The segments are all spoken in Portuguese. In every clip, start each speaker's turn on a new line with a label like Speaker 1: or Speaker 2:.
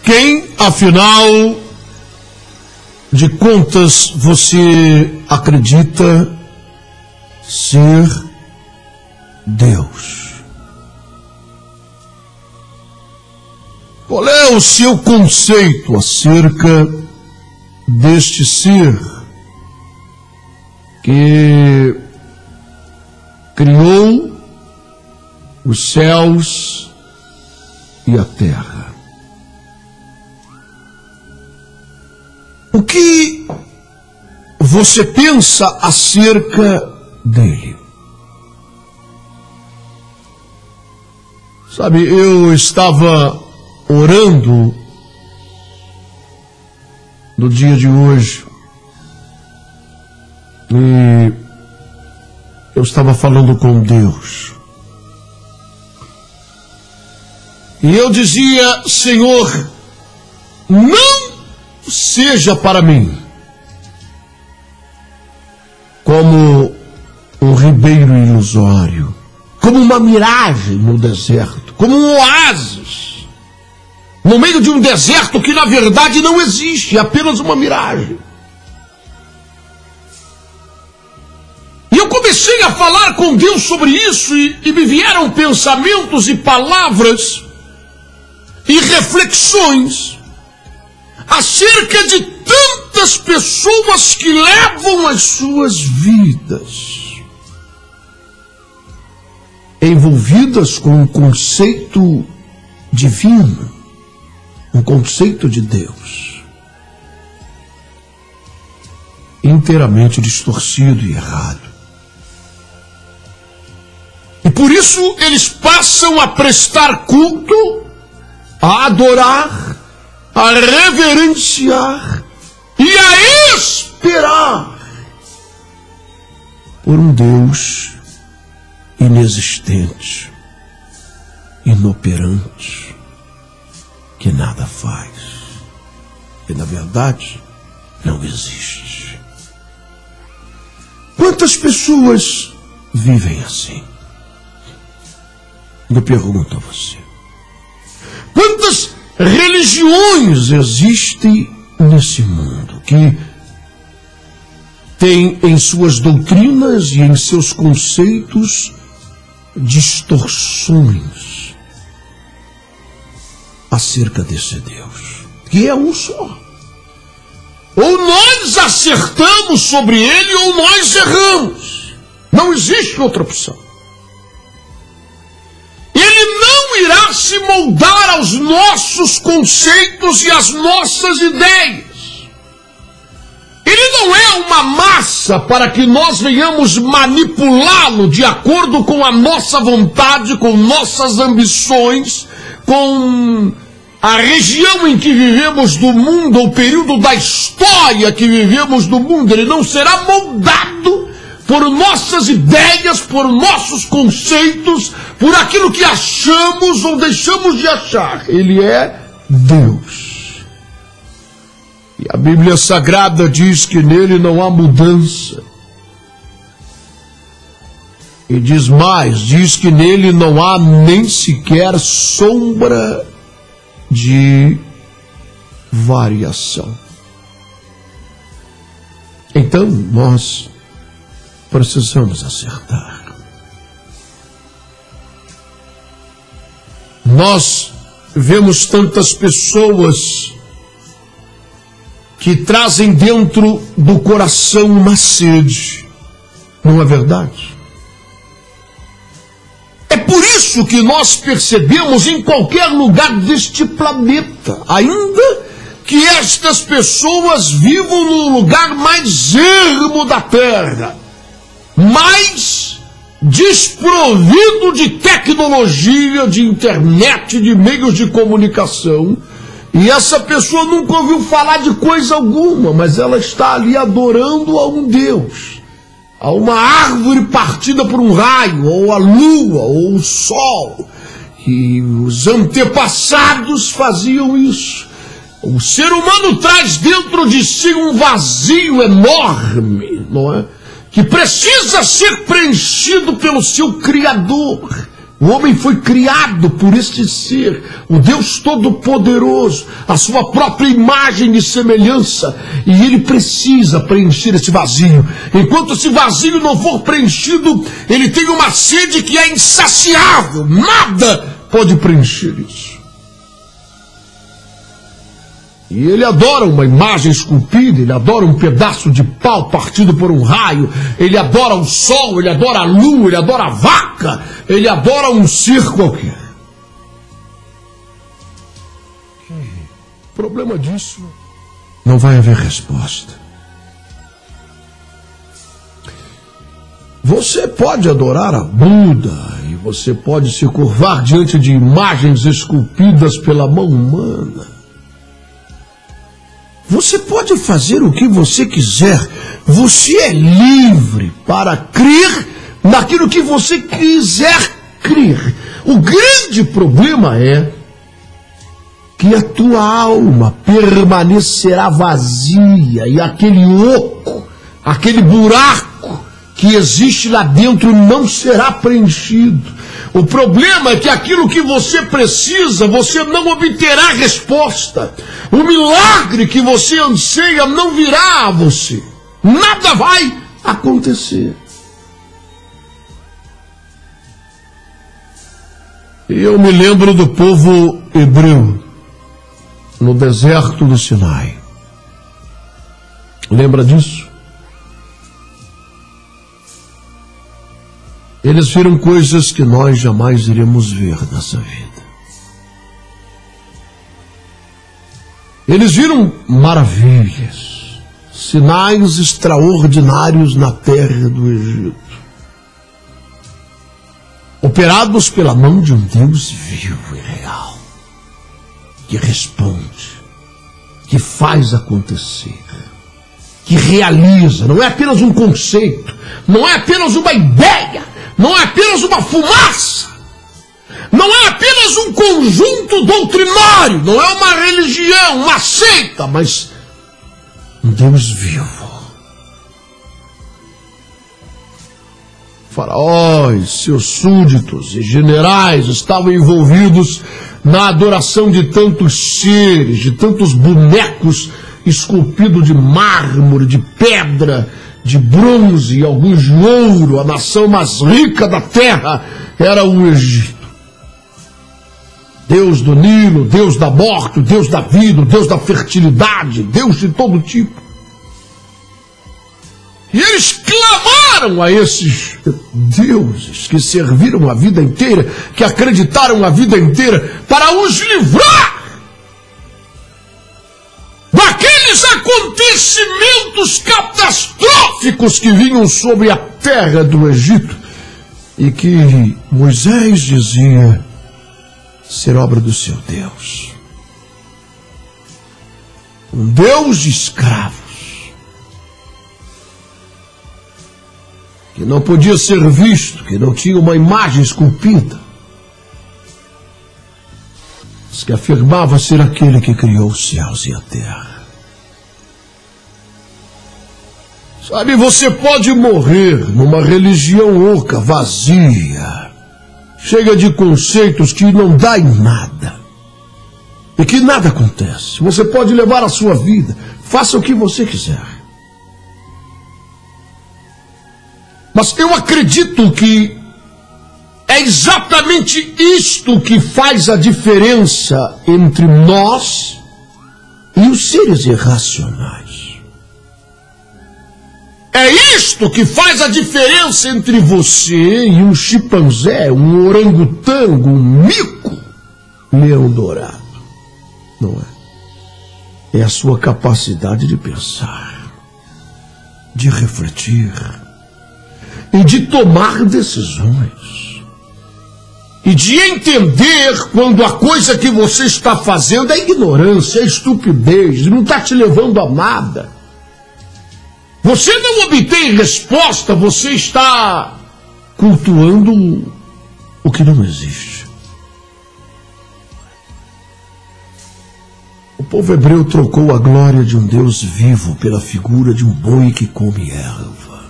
Speaker 1: Quem, afinal de contas, você acredita ser Deus? Qual é o seu conceito acerca deste ser que criou os céus e a terra? O que você pensa acerca dele? Sabe, eu estava orando no dia de hoje e eu estava falando com Deus. E eu dizia: Senhor, não seja para mim como um ribeiro ilusório, como uma miragem no deserto, como um oásis no meio de um deserto que na verdade não existe, é apenas uma miragem. E eu comecei a falar com Deus sobre isso e me vieram pensamentos e palavras e reflexões acerca de tantas pessoas que levam as suas vidas envolvidas com um conceito divino, um conceito de Deus inteiramente distorcido e errado. E por isso eles passam a prestar culto, a adorar, a reverenciar e a esperar por um Deus inexistente, inoperante, que nada faz, que na verdade não existe. Quantas pessoas vivem assim? Eu pergunto a você. Quantas religiões existem nesse mundo que tem em suas doutrinas e em seus conceitos distorções acerca desse Deus, que é um só? Ou nós acertamos sobre ele ou nós erramos. Não existe outra opção. Ele não irá se moldar aos nossos conceitos e às nossas ideias. Ele não é uma massa para que nós venhamos manipulá-lo de acordo com a nossa vontade, com nossas ambições, com a região em que vivemos do mundo, ou o período da história que vivemos do mundo. Ele não será moldado por nossas ideias, por nossos conceitos, por aquilo que achamos ou deixamos de achar. Ele é Deus. E a Bíblia Sagrada diz que nele não há mudança. E diz mais, diz que nele não há nem sequer sombra de variação. Então nós precisamos acertar. Nós vemos tantas pessoas que trazem dentro do coração uma sede, não é verdade? É por isso que nós percebemos em qualquer lugar deste planeta, ainda que estas pessoas vivam no lugar mais ermo da Terra, mais desprovido de tecnologia, de internet, de meios de comunicação, e essa pessoa nunca ouviu falar de coisa alguma, mas ela está ali adorando a um Deus, a uma árvore partida por um raio, ou a lua, ou o sol. E os antepassados faziam isso. O ser humano traz dentro de si um vazio enorme, não é? Que precisa ser preenchido pelo seu Criador. O homem foi criado por este ser, o Deus Todo-Poderoso, a sua própria imagem e semelhança, e ele precisa preencher esse vazio. Enquanto esse vazio não for preenchido, ele tem uma sede que é insaciável, nada pode preencher isso. E ele adora uma imagem esculpida, ele adora um pedaço de pau partido por um raio, ele adora o sol, ele adora a lua, ele adora a vaca, ele adora um ser qualquer. O problema disso, não vai haver resposta. Você pode adorar a Buda, e você pode se curvar diante de imagens esculpidas pela mão humana. Você pode fazer o que você quiser. Você é livre para crer naquilo que você quiser crer. O grande problema é que a tua alma permanecerá vazia e aquele oco, aquele buraco que existe lá dentro não será preenchido. O problema é que aquilo que você precisa, você não obterá resposta. O milagre que você anseia não virá a você. Nada vai acontecer. Eu me lembro do povo hebreu no deserto do Sinai. Lembra disso? Eles viram coisas que nós jamais iremos ver nessa vida. Eles viram maravilhas, sinais extraordinários na terra do Egito, operados pela mão de um Deus vivo e real, que responde, que faz acontecer, que realiza. Não é apenas um conceito, não é apenas uma ideia, não é apenas uma fumaça, não é apenas um conjunto doutrinário, não é uma religião, uma seita, mas um Deus vivo. Faraós, seus súditos e generais estavam envolvidos na adoração de tantos seres, de tantos bonecos esculpidos de mármore, de pedra, de bronze e alguns de ouro. A nação mais rica da terra era o Egito. Deus do Nilo, Deus da morte, Deus da vida, Deus da fertilidade, Deus de todo tipo. E eles clamaram a esses deuses que serviram a vida inteira, que acreditaram a vida inteira, para os livrar daqueles acontecimentos catastróficos que vinham sobre a terra do Egito e que Moisés dizia ser obra do seu Deus. Um Deus de escravos, que não podia ser visto, que não tinha uma imagem esculpida, mas que afirmava ser aquele que criou os céus e a terra. Sabe, você pode morrer numa religião oca, vazia, cheia de conceitos que não dá em nada, e que nada acontece. Você pode levar a sua vida, faça o que você quiser. Mas eu acredito que é exatamente isto que faz a diferença entre nós e os seres irracionais. É isto que faz a diferença entre você e um chimpanzé, um orangotango, um mico, leão dourado. Não é? É a sua capacidade de pensar, de refletir e de tomar decisões. E de entender quando a coisa que você está fazendo é ignorância, é estupidez, não está te levando a nada. Você não obtém resposta, você está cultuando o que não existe. O povo hebreu trocou a glória de um Deus vivo pela figura de um boi que come erva.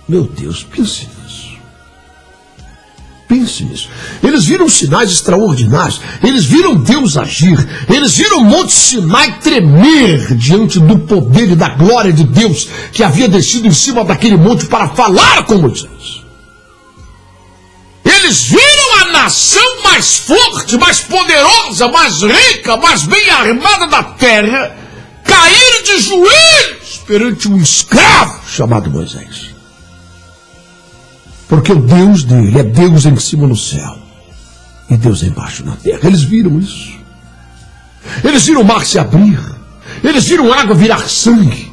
Speaker 1: Meu Deus, pense nisso. Pense nisso. Eles viram sinais extraordinários. Eles viram Deus agir. Eles viram o Monte Sinai tremer diante do poder e da glória de Deus que havia descido em cima daquele monte para falar com Moisés. Eles viram a nação mais forte, mais poderosa, mais rica, mais bem armada da terra cair de joelhos perante um escravo chamado Moisés. Porque o Deus dele é Deus em cima no céu e Deus embaixo na terra. Eles viram isso. Eles viram o mar se abrir. Eles viram água virar sangue.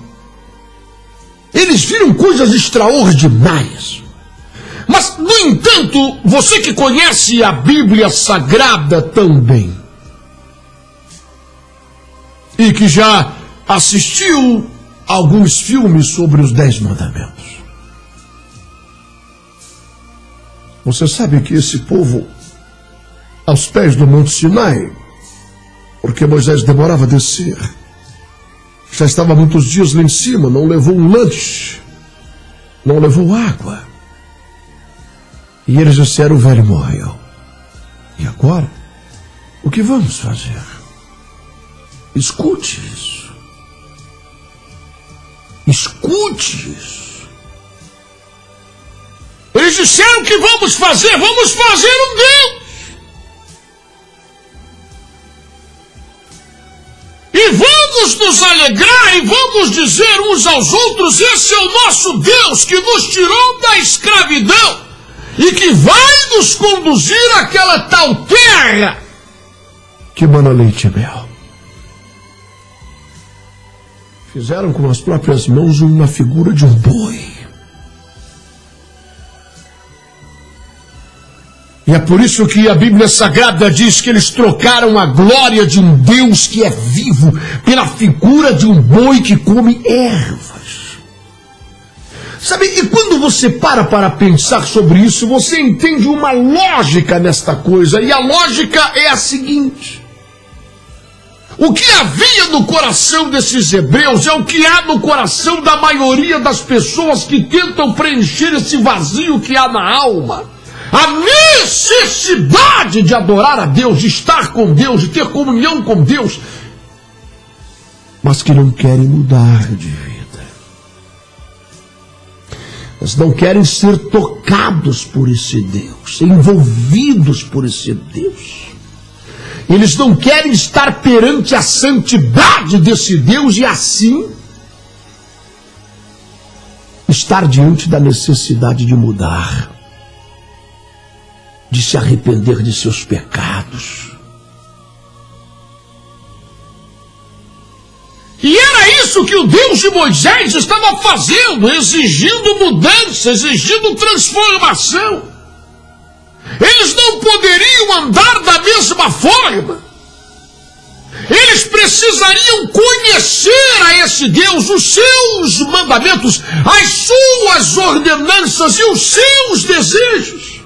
Speaker 1: Eles viram coisas extraordinárias. Mas, no entanto, você que conhece a Bíblia Sagrada tão bem e que já assistiu a alguns filmes sobre os 10 mandamentos, você sabe que esse povo, aos pés do Monte Sinai, porque Moisés demorava a descer, já estava muitos dias lá em cima, não levou um lanche, não levou água. E eles disseram: o velho morreu. E agora? O que vamos fazer? Escute isso. Escute isso. Eles disseram: o que vamos fazer? Vamos fazer um Deus. E vamos nos alegrar e vamos dizer uns aos outros: esse é o nosso Deus que nos tirou da escravidão e que vai nos conduzir àquela tal terra que mana leite e mel. Fizeram com as próprias mãos uma figura de um boi. E é por isso que a Bíblia Sagrada diz que eles trocaram a glória de um Deus que é vivo pela figura de um boi que come ervas. Sabe, e quando você para pensar sobre isso, você entende uma lógica nesta coisa. E a lógica é a seguinte: o que havia no coração desses hebreus é o que há no coração da maioria das pessoas que tentam preencher esse vazio que há na alma. A necessidade de adorar a Deus, de estar com Deus, de ter comunhão com Deus, mas que não querem mudar de vida. Eles não querem ser tocados por esse Deus, envolvidos por esse Deus. Eles não querem estar perante a santidade desse Deus e assim estar diante da necessidade de mudar, de se arrepender de seus pecados. E era isso que o Deus de Moisés estava fazendo, exigindo mudança, exigindo transformação. Eles não poderiam andar da mesma forma. Eles precisariam conhecer a esse Deus, os seus mandamentos, as suas ordenanças e os seus desejos.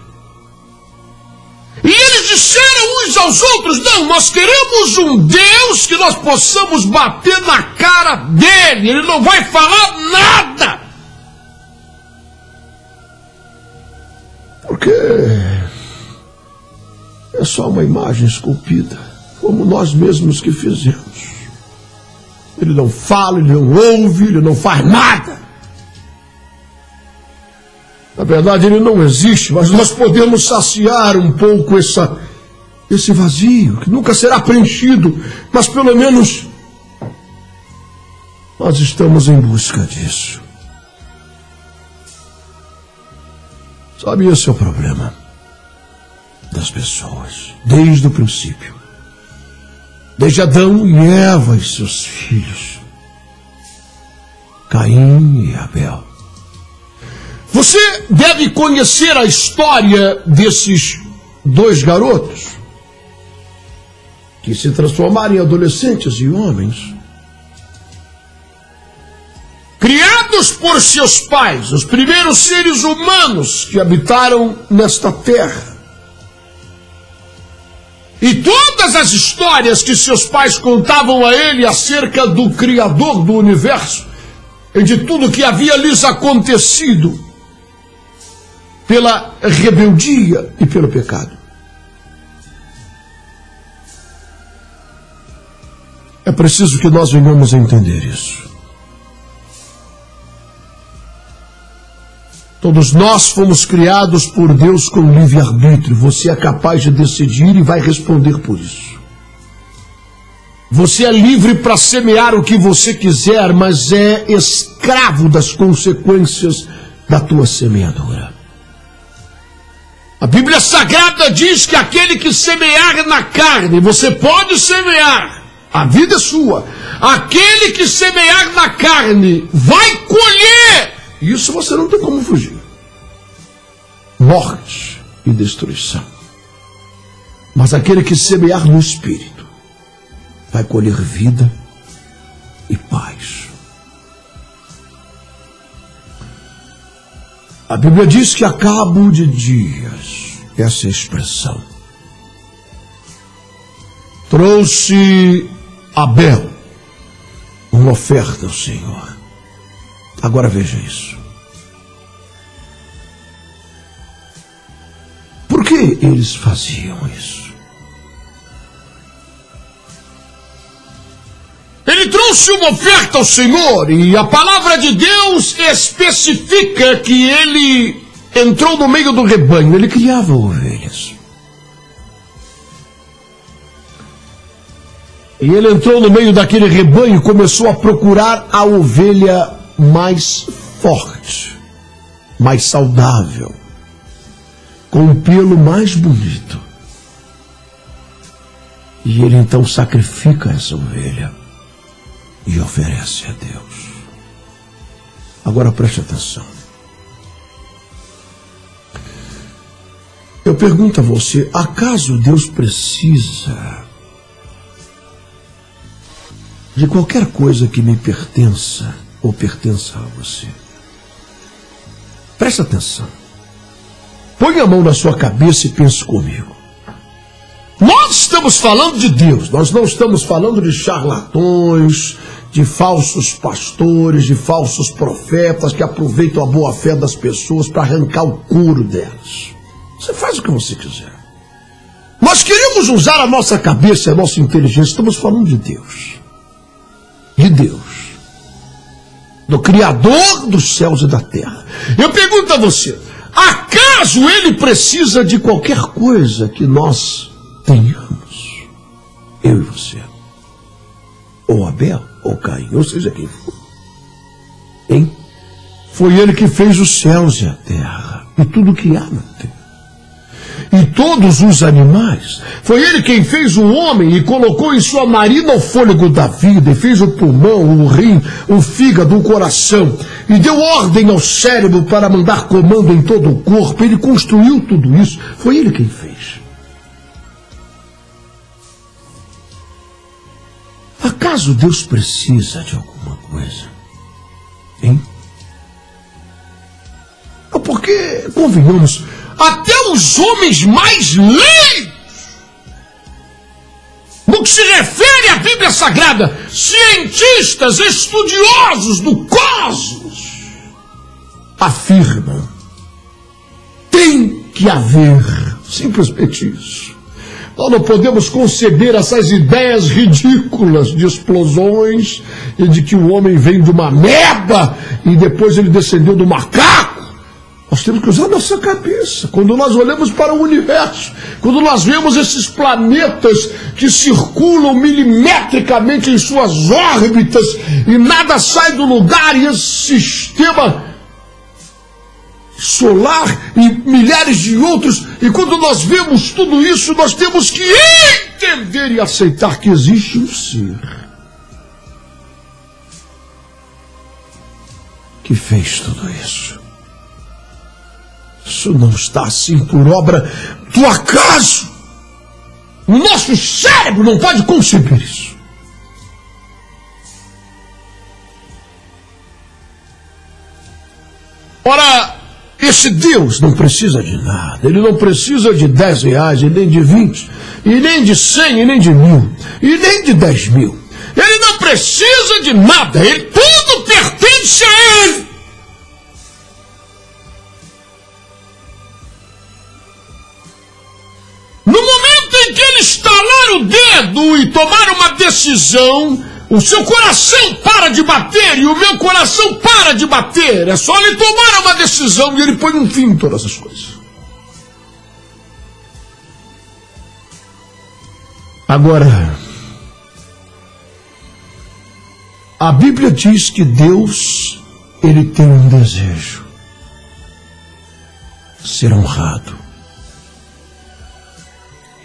Speaker 1: E eles disseram uns aos outros: não, nós queremos um Deus que nós possamos bater na cara dele, ele não vai falar nada. Porque é só uma imagem esculpida, como nós mesmos que fizemos. Ele não fala, ele não ouve, ele não faz nada. Na verdade, ele não existe, mas nós podemos saciar um pouco esse vazio, que nunca será preenchido, mas pelo menos nós estamos em busca disso. Sabe, esse é o problema das pessoas, desde o princípio. Desde Adão e Eva e seus filhos, Caim e Abel. Você deve conhecer a história desses dois garotos que se transformaram em adolescentes e homens, criados por seus pais, os primeiros seres humanos que habitaram nesta terra. E todas as histórias que seus pais contavam a ele acerca do Criador do universo e de tudo que havia lhes acontecido, pela rebeldia e pelo pecado. É preciso que nós venhamos a entender isso. Todos nós fomos criados por Deus com livre-arbítrio. Você é capaz de decidir e vai responder por isso. Você é livre para semear o que você quiser, mas é escravo das consequências da tua semeadura. A Bíblia Sagrada diz que aquele que semear na carne, você pode semear, a vida é sua. Aquele que semear na carne vai colher. Isso você não tem como fugir. Morte e destruição. Mas aquele que semear no Espírito vai colher vida e paz. A Bíblia diz que a cabo de dias, essa expressão, trouxe Abel uma oferta ao Senhor. Agora veja isso. Por que eles faziam isso? Ele trouxe uma oferta ao Senhor e a palavra de Deus especifica que ele entrou no meio do rebanho. Ele criava ovelhas. E ele entrou no meio daquele rebanho e começou a procurar a ovelha mais forte, mais saudável, com o pelo mais bonito. E ele então sacrifica essa ovelha e oferece a Deus. Agora preste atenção. Eu pergunto a você, acaso Deus precisa de qualquer coisa que me pertença ou pertença a você? Preste atenção. Põe a mão na sua cabeça e pense comigo. Nós estamos falando de Deus, nós não estamos falando de charlatões, de falsos pastores, de falsos profetas que aproveitam a boa-fé das pessoas para arrancar o couro delas. Você faz o que você quiser. Nós queremos usar a nossa cabeça e a nossa inteligência. Estamos falando de Deus. De Deus. Do Criador dos céus e da terra. Eu pergunto a você, acaso ele precisa de qualquer coisa que nós tenhamos? Eu e você. Ou Abel, ou Caim, ou seja quem for. Hein? Foi ele que fez os céus e a terra, e tudo que há na terra. E todos os animais. Foi ele quem fez o homem e colocou em sua narina o fôlego da vida, e fez o pulmão, o rim, o fígado, o coração, e deu ordem ao cérebro para mandar comando em todo o corpo. Ele construiu tudo isso. Foi ele quem fez. Acaso Deus precisa de alguma coisa? Hein? Porque, convenhamos, até os homens mais leigos, no que se refere à Bíblia Sagrada, cientistas, estudiosos do cosmos, afirmam: tem que haver simplesmente isso. Nós não podemos conceber essas ideias ridículas de explosões e de que o homem vem de uma ameba e depois ele descendeu do macaco. Nós temos que usar a nossa cabeça. Quando nós olhamos para o universo, quando nós vemos esses planetas que circulam milimetricamente em suas órbitas e nada sai do lugar, e esse sistema solar e milhares de outros, e quando nós vemos tudo isso, nós temos que entender e aceitar que existe um ser que fez tudo isso. Isso não está assim por obra do acaso. O nosso cérebro não pode conceber isso. Ora, esse Deus não precisa de nada. Ele não precisa de 10 reais, e nem de 20, e nem de 100, e nem de 1000, e nem de 10 mil. Ele não precisa de nada. Ele, tudo pertence a Ele. e tomar uma decisão, o seu coração para de bater e o meu coração para de bater. É só ele tomar uma decisão e ele põe um fim em todas as coisas. Agora, a Bíblia diz que Deus, ele tem um desejo: ser honrado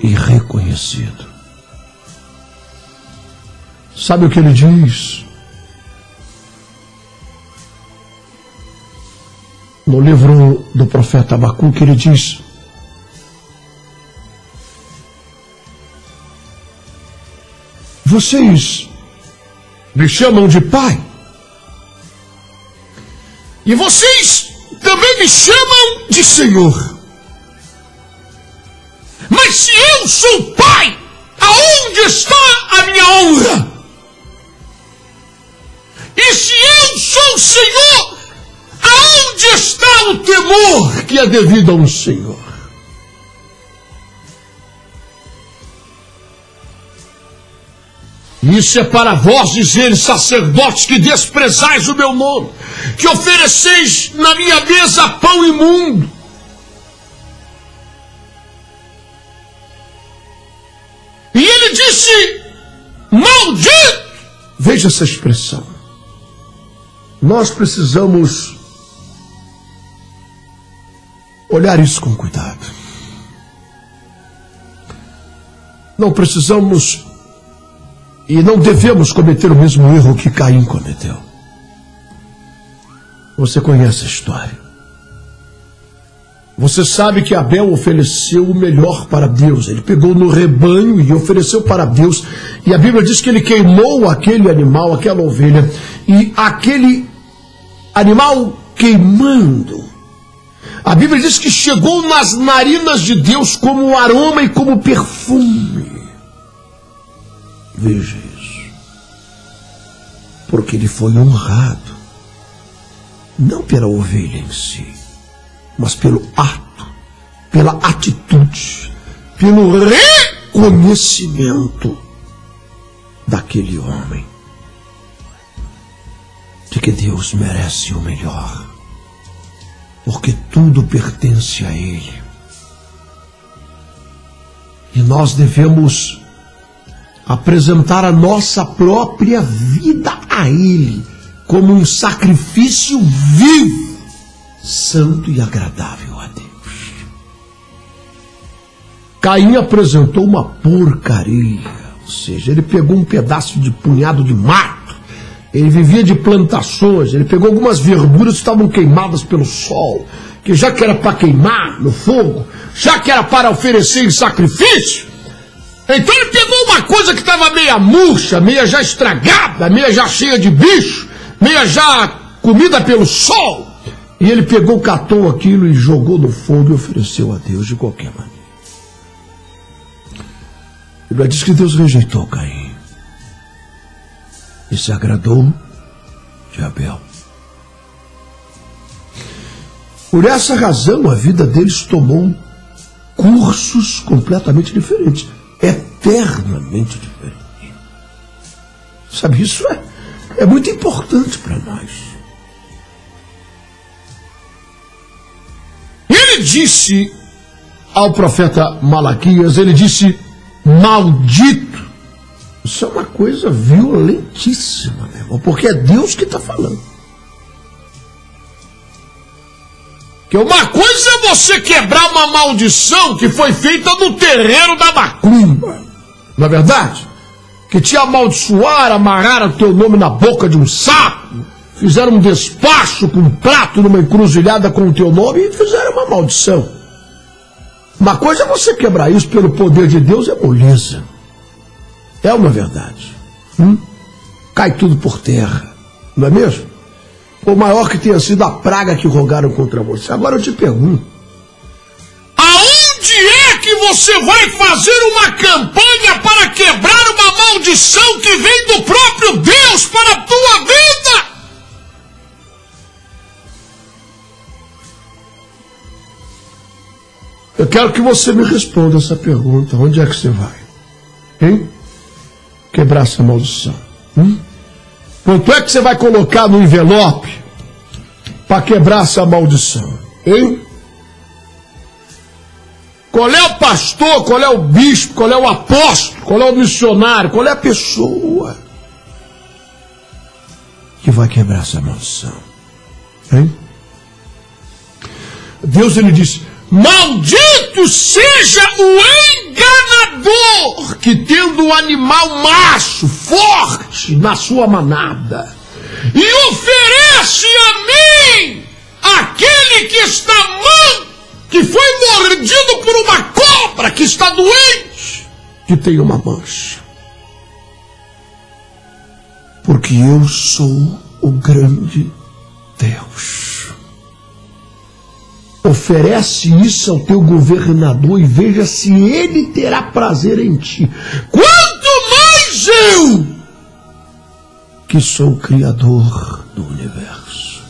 Speaker 1: e reconhecido. Sabe o que ele diz? No livro do profeta Abacuque, ele diz: vocês me chamam de pai, e vocês também me chamam de Senhor. Mas se eu sou pai, aonde está a minha honra? E se eu sou Senhor, aonde está o temor que é devido a um Senhor? Isso é para vós dizer, sacerdotes, que desprezais o meu nome, que ofereceis na minha mesa pão imundo. E ele disse: maldito! Veja essa expressão. Nós precisamos olhar isso com cuidado. Não precisamos e não devemos cometer o mesmo erro que Caim cometeu. Você conhece a história. Você sabe que Abel ofereceu o melhor para Deus. Ele pegou no rebanho e ofereceu para Deus. E a Bíblia diz que ele queimou aquele animal, aquela ovelha. E aquele animal queimando, a Bíblia diz que chegou nas narinas de Deus como aroma e como perfume. Veja isso. Porque ele foi honrado, não pela ovelha em si, mas pelo ato, pela atitude, pelo reconhecimento daquele homem, de que Deus merece o melhor, porque tudo pertence a Ele. E nós devemos apresentar a nossa própria vida a Ele como um sacrifício vivo, santo e agradável a Deus. Caim apresentou uma porcaria, ou seja, ele pegou um pedaço de punhado de mato, ele vivia de plantações, ele pegou algumas verduras que estavam queimadas pelo sol, que já que era para queimar no fogo, já que era para oferecer em sacrifício, então ele pegou uma coisa que estava meia murcha, meia já estragada, meia já cheia de bicho, meia já comida pelo sol, e ele pegou, catou aquilo e jogou no fogo e ofereceu a Deus de qualquer maneira. A Bíblia diz que Deus rejeitou Caim e se agradou de Abel. Por essa razão, a vida deles tomou cursos completamente diferentes, eternamente diferentes. Sabe, isso é muito importante para nós. Ele disse ao profeta Malaquias, ele disse: maldito. Isso é uma coisa violentíssima, meu irmão, porque é Deus que está falando. Que uma coisa é você quebrar uma maldição que foi feita no terreiro da macumba, não é verdade? Que te amaldiçoaram, amarraram teu nome na boca de um sapo, fizeram um despacho com um prato numa encruzilhada com o teu nome e fizeram uma maldição. Uma coisa é você quebrar isso pelo poder de Deus, é moleza. É uma verdade. Cai tudo por terra, não é mesmo? Por maior que tenha sido a praga que rogaram contra você. Agora eu te pergunto: aonde é que você vai fazer uma campanha para quebrar uma maldição que vem do próprio Deus para a tua vida? Eu quero que você me responda essa pergunta. Onde é que você vai? Hein? quebrar essa maldição? Quanto é que você vai colocar no envelope para quebrar essa maldição? Hein? Qual é o pastor, qual é o bispo, qual é o apóstolo, qual é o missionário, qual é a pessoa que vai quebrar essa maldição? Hein? Deus, ele diz: maldito seja o enganador que, tendo um animal macho forte na sua manada, e oferece a mim aquele que está manco, que foi mordido por uma cobra, que está doente, que tem uma mancha. Porque eu sou o grande Deus. Oferece isso ao teu governador e veja se ele terá prazer em ti. Quanto mais eu, que sou o Criador do universo.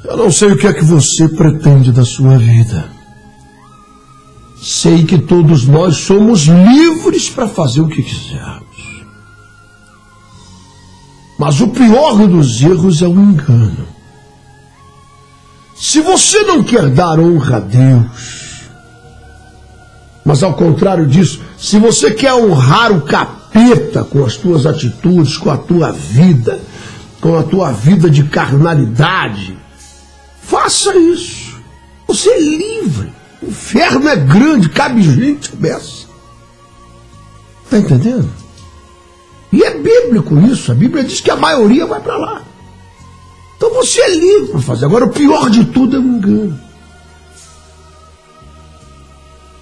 Speaker 1: Eu não sei o que é que você pretende da sua vida. Sei que todos nós somos livres para fazer o que quisermos. Mas o pior dos erros é o engano. Se você não quer dar honra a Deus, mas ao contrário disso, se você quer honrar o capeta com as tuas atitudes, com a tua vida de carnalidade, faça isso. Você é livre. O inferno é grande, cabe gente dessa. Está entendendo? E é bíblico isso. A Bíblia diz que a maioria vai para lá. Então você é livre para fazer. Agora, o pior de tudo é o engano.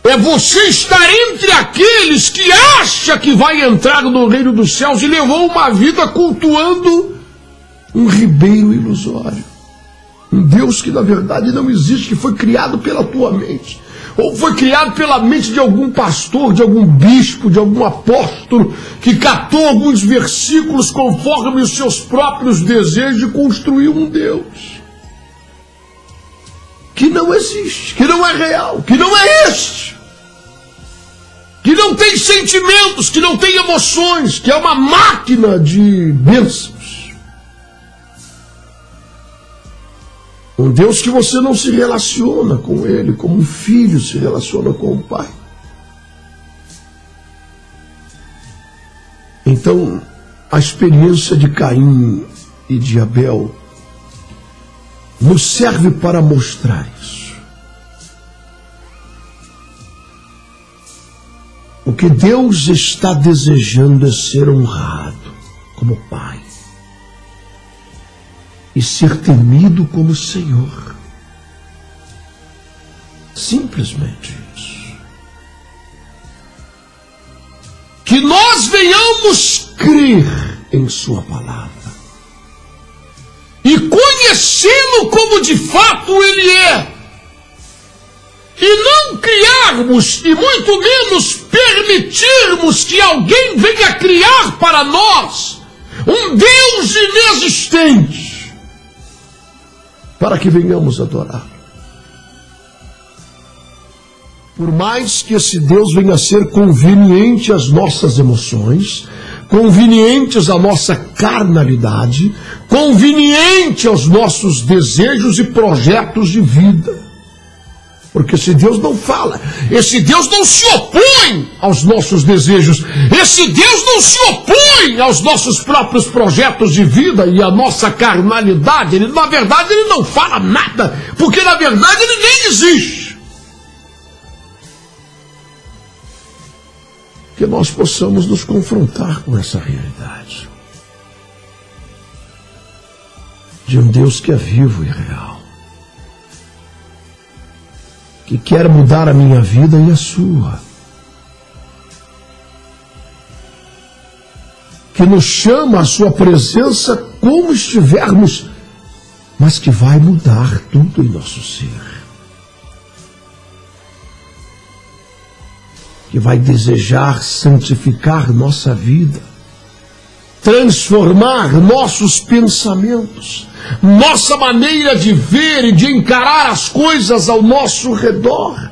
Speaker 1: É você estar entre aqueles que acha que vai entrar no reino dos céus e levou uma vida cultuando um ribeiro ilusório. Um Deus que na verdade não existe, que foi criado pela tua mente. Ou foi criado pela mente de algum pastor, de algum bispo, de algum apóstolo, que catou alguns versículos conforme os seus próprios desejos e construiu um Deus que não existe, que não é real, que não é este, que não tem sentimentos, que não tem emoções, que é uma máquina de bênçãos. Um Deus que você não se relaciona com ele, como um filho se relaciona com o pai. Então, a experiência de Caim e de Abel nos serve para mostrar isso. O que Deus está desejando é ser honrado como pai e ser temido como Senhor. Simplesmente isso. Que nós venhamos crer em sua palavra e conhecê-lo como de fato ele é, e não criarmos e muito menos permitirmos que alguém venha criar para nós um Deus inexistente para que venhamos adorar. Por mais que esse Deus venha a ser conveniente às nossas emoções, convenientes à nossa carnalidade, conveniente aos nossos desejos e projetos de vida. Porque esse Deus não fala, esse Deus não se opõe aos nossos desejos, esse Deus não se opõe aos nossos próprios projetos de vida e à nossa carnalidade. Ele, na verdade, ele não fala nada, porque na verdade ele nem existe. Que nós possamos nos confrontar com essa realidade de um Deus que é vivo e real, que quer mudar a minha vida e a sua, que nos chama à sua presença como estivermos, mas que vai mudar tudo em nosso ser, que vai desejar santificar nossa vida, transformar nossos pensamentos, nossa maneira de ver e de encarar as coisas ao nosso redor.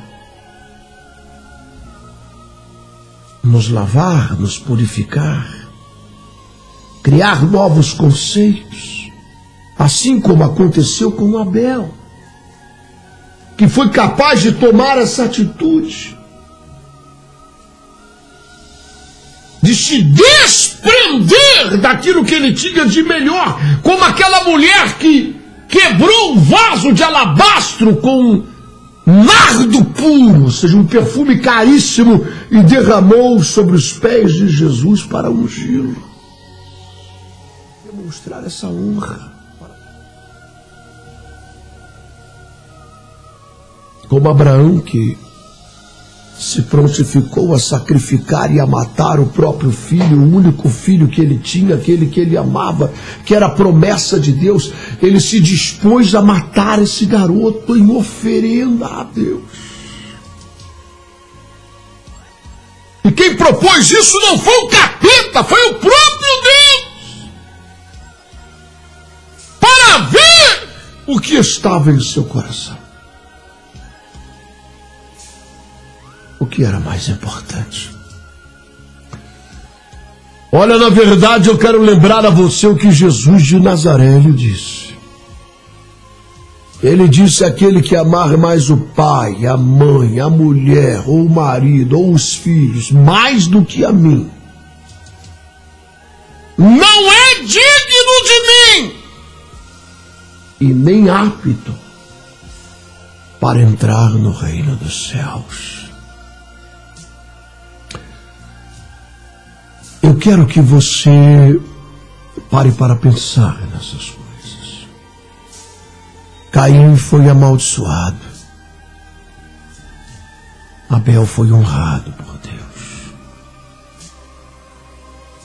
Speaker 1: nos lavar, nos purificar, criar novos conceitos, assim como aconteceu com Abel, que foi capaz de tomar essa atitude, de se desprender daquilo que ele tinha de melhor, como aquela mulher que quebrou um vaso de alabastro com nardo puro, ou seja, um perfume caríssimo, e derramou sobre os pés de Jesus para ungí-lo. Demonstrar essa honra. Como Abraão, que se prontificou a sacrificar e a matar o próprio filho, o único filho que ele tinha, aquele que ele amava, que era a promessa de Deus, ele se dispôs a matar esse garoto em oferenda a Deus. E quem propôs isso não foi o capeta, foi o próprio Deus, para ver o que estava em seu coração. O que era mais importante? Olha, na verdade, eu quero lembrar a você o que Jesus de Nazaré lhe disse. Ele disse: aquele que amar mais o pai, a mãe, a mulher, ou o marido, ou os filhos, mais do que a mim, não é digno de mim, e nem apto para entrar no reino dos céus. Eu quero que você pare para pensar nessas coisas. Caim foi amaldiçoado. Abel foi honrado por Deus.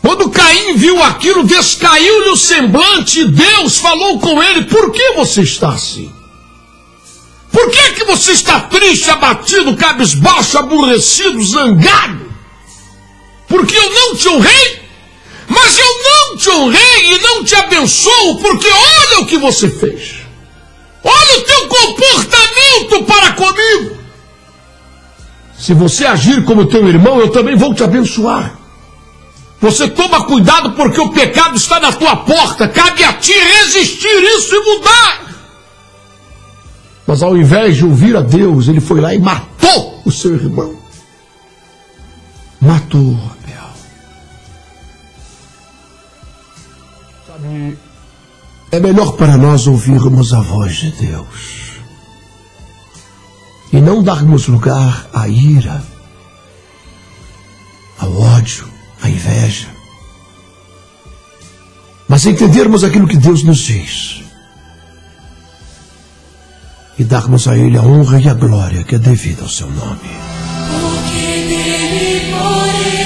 Speaker 1: Quando Caim viu aquilo, descaiu-lhe o semblante, e Deus falou com ele: por que você está assim? Por que você está triste, abatido, cabisbaixo, aborrecido, zangado? Porque eu não te honrei? Mas eu não te honrei e não te abençoo, porque olha o que você fez. Olha o teu comportamento para comigo. Se você agir como teu irmão, eu também vou te abençoar. Você toma cuidado, porque o pecado está na tua porta. Cabe a ti resistir isso e mudar. Mas ao invés de ouvir a Deus, ele foi lá e matou o seu irmão. Matou Abel. Sabe, é melhor para nós ouvirmos a voz de Deus e não darmos lugar à ira, ao ódio, à inveja, mas entendermos aquilo que Deus nos diz e darmos a Ele a honra e a glória que é devida ao seu nome.
Speaker 2: Porque dele, por